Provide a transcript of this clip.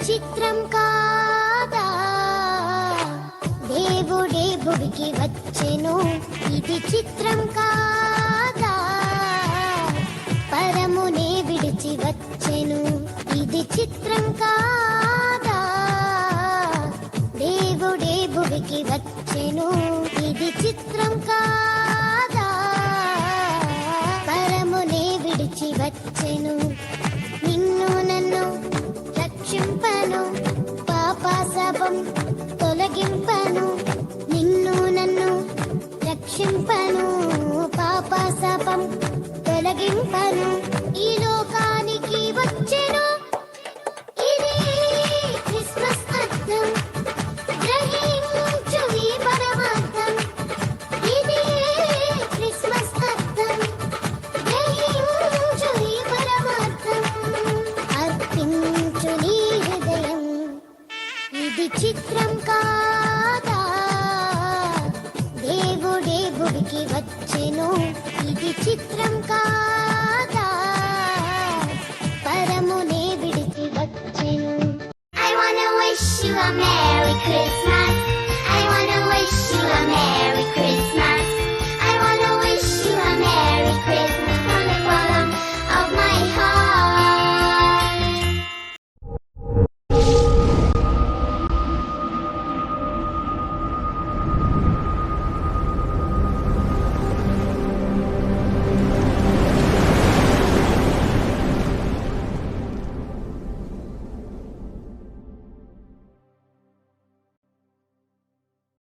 చిత్రం కాదా దేవుడే భువికి వచ్చెను, ఇది చిత్రం కాదా పరమునే విడిచి వచ్చెను, ఇది చిత్రం కాదా దేవుడే భువికి వచ్చెను, ఇది చిత్రం కాదా పరమునే విడిచి వచ్చెను. నిన్ను నన్ను రక్షింపను, పాపశాపం తొలగింపను, నిన్ను నన్ను రక్షింపను, పాపశాపం తొలగింపను, ఈ లోకానికి వచ్చెను, ఇది క్రిస్మస్ అర్థం, గ్రహించు ఈ పరమార్థం, ఇది క్రిస్మస్ అర్థం, గ్రహించు ఈ పరమార్థం, అర్పించు నీ హృదయం, ఇది చిత్రం కాదా దేవుడే భువికి వచ్చెను, ఇది చిత్రం కాదా